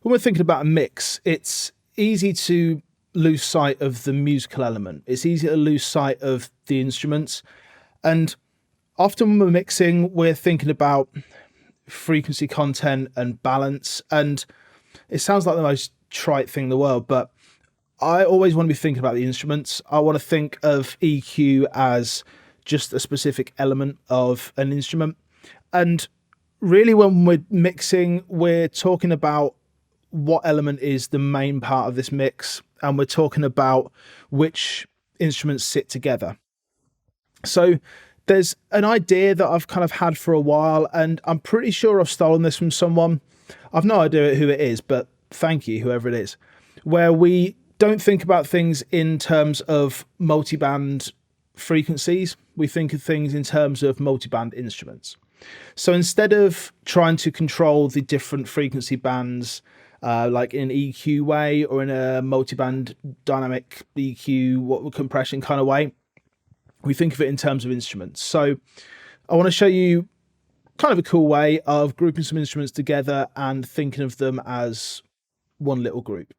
when we're thinking about a mix, it's easy to lose sight of the musical element. It's easy to lose sight of the instruments. And often when we're mixing, we're thinking about frequency content and balance. And it sounds like the most trite thing in the world, but I always want to be thinking about the instruments. I want to think of EQ as just a specific element of an instrument. And really, when we're mixing, we're talking about what element is the main part of this mix, and we're talking about which instruments sit together. So there's an idea that I've kind of had for a while, and I'm pretty sure I've stolen this from someone. I've no idea who it is, but thank you, whoever it is, where we don't think about things in terms of multi-band frequencies. We think of things in terms of multi-band instruments. So instead of trying to control the different frequency bands like in an EQ way or in a multi-band dynamic EQ compression kind of way, we think of it in terms of instruments. So I want to show you kind of a cool way of grouping some instruments together and thinking of them as one little group.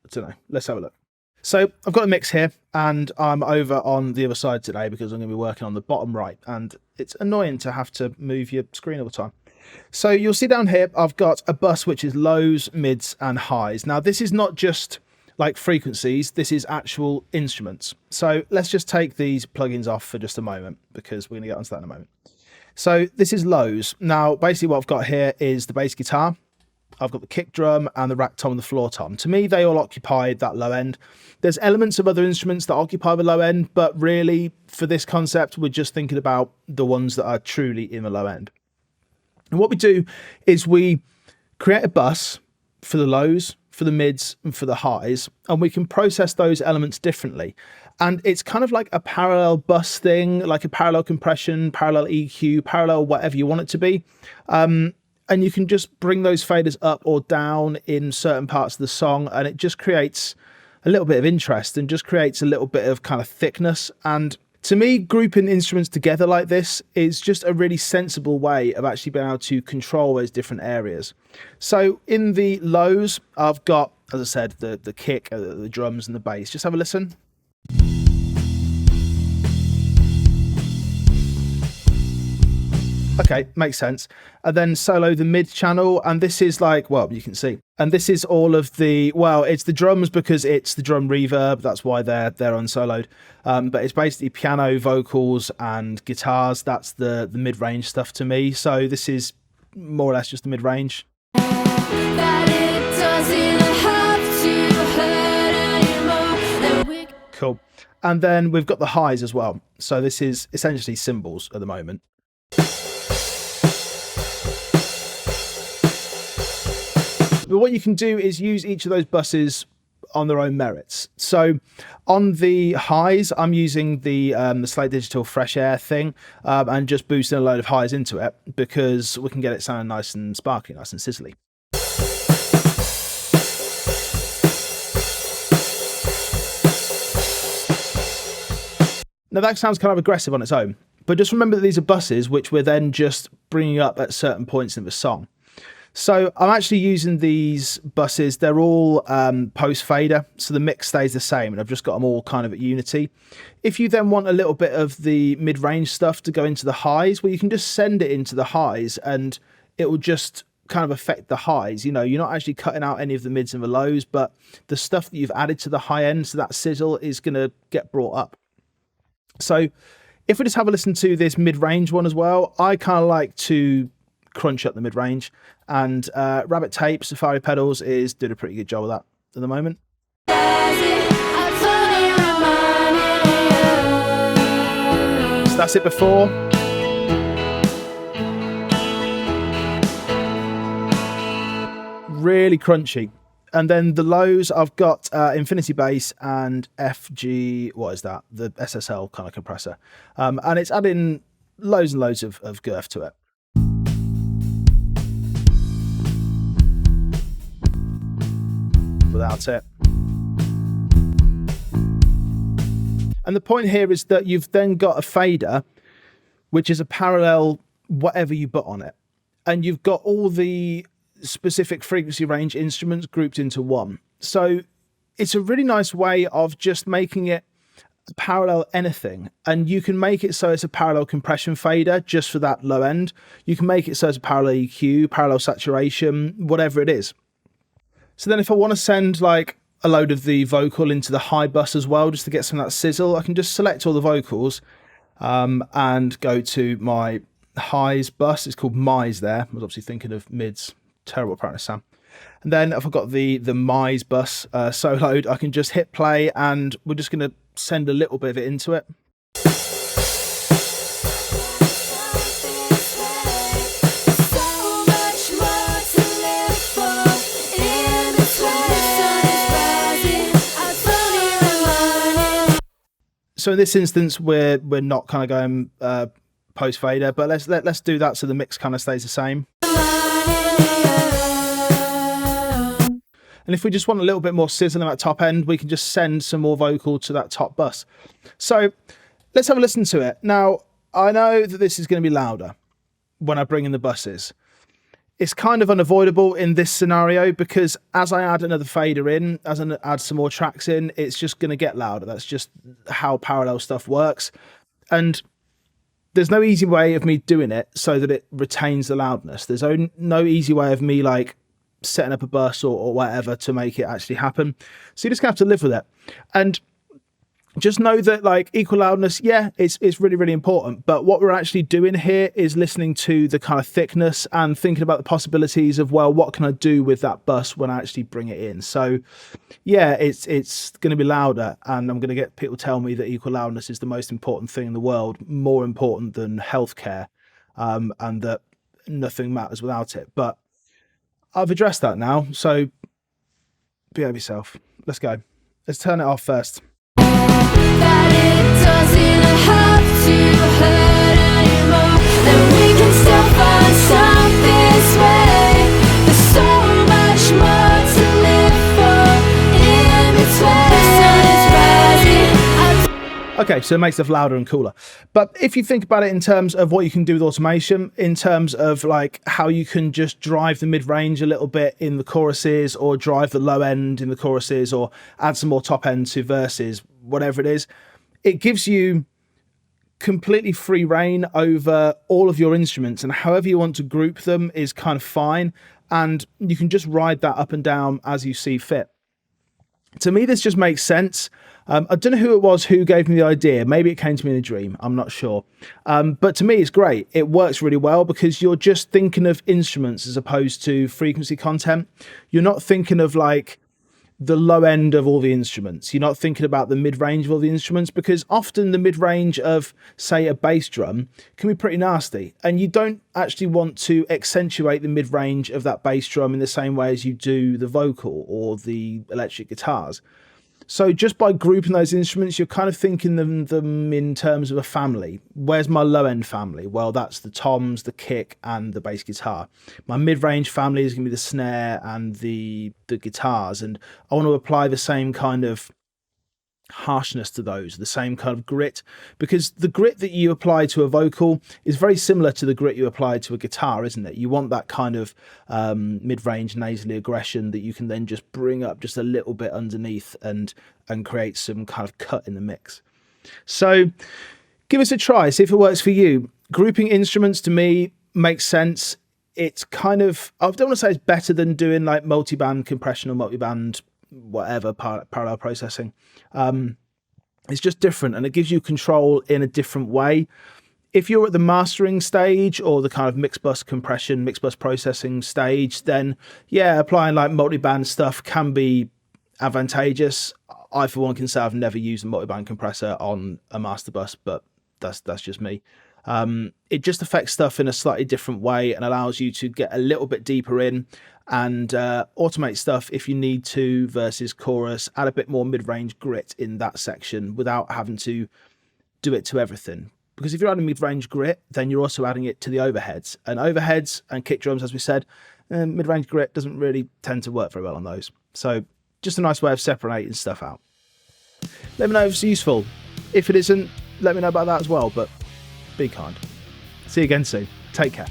I don't know. Let's have a look. So I've got a mix here, and I'm over on the other side today because I'm going to be working on the bottom right, and it's annoying to have to move your screen all the time. So you'll see down here, I've got a bus which is lows, mids, and highs. Now this is not just like frequencies, this is actual instruments. So let's just take these plugins off for just a moment because we're going to get onto that in a moment. So this is lows. Now basically what I've got here is the bass guitar. I've got the kick drum and the rack tom and the floor tom. To me, they all occupy that low end. There's elements of other instruments that occupy the low end, but really for this concept, we're just thinking about the ones that are truly in the low end. And what we do is we create a bus for the lows, for the mids, and for the highs, and we can process those elements differently. And it's kind of like a parallel bus thing, like a parallel compression, parallel EQ, parallel whatever you want it to be. And you can just bring those faders up or down in certain parts of the song, and it just creates a little bit of interest and just creates a little bit of kind of thickness. And to me, grouping instruments together like this is just a really sensible way of actually being able to control those different areas. So in the lows, I've got, as I said, the kick, the drums and the bass. Just have a listen. Okay, makes sense. And then solo the mid channel, and this is like, well, you can see. And this is all of the, well, it's the drums because it's the drum reverb. That's why they're unsoloed. But it's basically piano, vocals, and guitars. That's the mid-range stuff to me. So this is more or less just the mid-range. Cool. And then we've got the highs as well. So this is essentially cymbals at the moment. But what you can do is use each of those buses on their own merits. So on the highs, I'm using the Slate Digital Fresh Air thing and just boosting a load of highs into it because we can get it sounding nice and sparkly, nice and sizzly. Now that sounds kind of aggressive on its own, but just remember that these are buses which we're then just bringing up at certain points in the song. So I'm actually using these buses. They're all post fader, so the mix stays the same, and I've just got them all kind of at unity. If you then want a little bit of the mid-range stuff to go into the highs, well, you can just send it into the highs, and it will just kind of affect the highs. You know, you're not actually cutting out any of the mids and the lows, but the stuff that you've added to the high end, so that sizzle is going to get brought up. So if we just have a listen to this mid-range one as well, I kind of like to crunch up the mid-range, and Rabbit Tape Safari Pedals is doing a pretty good job of that at the moment. So that's it before. Really crunchy. And then the lows, I've got Infinity Bass and FG, what is that? The SSL kind of compressor. And it's adding loads and loads of girth to it. Without it. And the point here is that you've then got a fader, which is a parallel whatever you put on it. And you've got all the specific frequency range instruments grouped into one. So it's a really nice way of just making it parallel anything, and you can make it so it's a parallel compression fader just for that low end. You can make it so it's a parallel EQ, parallel saturation, whatever it is. So then if I want to send like a load of the vocal into the high bus as well, just to get some of that sizzle, I can just select all the vocals and go to my highs bus. It's called mids there. I was obviously thinking of mids. Terrible practice, Sam. And then if I've got the mids bus soloed, I can just hit play, and we're just going to send a little bit of it into it. So in this instance, we're not kind of going post fader, but let's do that so the mix kind of stays the same. And if we just want a little bit more sizzle in that top end, we can just send some more vocal to that top bus. So let's have a listen to it. Now, I know that this is going to be louder when I bring in the buses. It's kind of unavoidable in this scenario because as I add another fader in, as I add some more tracks in, it's just going to get louder. That's just how parallel stuff works. And there's no easy way of me doing it so that it retains the loudness. There's no easy way of me like setting up a bus or whatever to make it actually happen. So you're just gonna have to live with it. And just know that like equal loudness, yeah, it's really, really important. But what we're actually doing here is listening to the kind of thickness and thinking about the possibilities of, well, what can I do with that bus when I actually bring it in? So yeah, it's going to be louder, and I'm going to get people tell me that equal loudness is the most important thing in the world, more important than healthcare, and that nothing matters without it. But I've addressed that now, so behave yourself. Let's go. Let's turn it off first. That it doesn't have to hurt anymore, that we can still find something way. There's so much more to live for in between. The sun is rising. Okay, so it makes stuff louder and cooler. But if you think about it in terms of what you can do with automation, in terms of like how you can just drive the mid-range a little bit in the choruses, or drive the low end in the choruses, or add some more top end to verses, whatever it is, it gives you completely free reign over all of your instruments, and however you want to group them is kind of fine, and you can just ride that up and down as you see fit. To me, this just makes sense. I don't know who it was who gave me the idea. Maybe it came to me in a dream. I'm not sure. But to me, it's great. It works really well because you're just thinking of instruments as opposed to frequency content. You're not thinking of like the low end of all the instruments. You're not thinking about the mid-range of all the instruments, because often the mid-range of, say, a bass drum can be pretty nasty, and you don't actually want to accentuate the mid-range of that bass drum in the same way as you do the vocal or the electric guitars. So just by grouping those instruments, you're kind of thinking them in terms of a family. Where's my low-end family? Well, that's the toms, the kick, and the bass guitar. My mid-range family is going to be the snare and the guitars, and I want to apply the same kind of harshness to those, the same kind of grit, because the grit that you apply to a vocal is very similar to the grit you apply to a guitar, isn't it? You want that kind of mid-range nasally aggression that you can then just bring up just a little bit underneath and create some kind of cut in the mix. So give us a try, see if it works for you. Grouping instruments to me makes sense. It's kind of, I don't want to say it's better than doing like multi-band compression or multi-band whatever, parallel processing. It's just different, and it gives you control in a different way. If you're at the mastering stage or the kind of mix bus compression, mix bus processing stage, then yeah, applying like multi-band stuff can be advantageous. I, for one, can say I've never used a multi-band compressor on a master bus, but that's just me. It just affects stuff in a slightly different way and allows you to get a little bit deeper in and automate stuff if you need to, versus chorus, add a bit more mid-range grit in that section without having to do it to everything. Because if you're adding mid-range grit, then you're also adding it to the overheads. And overheads and kick drums, as we said, mid-range grit doesn't really tend to work very well on those. So just a nice way of separating stuff out. Let me know if it's useful. If it isn't, let me know about that as well, but be kind. See you again soon. Take care.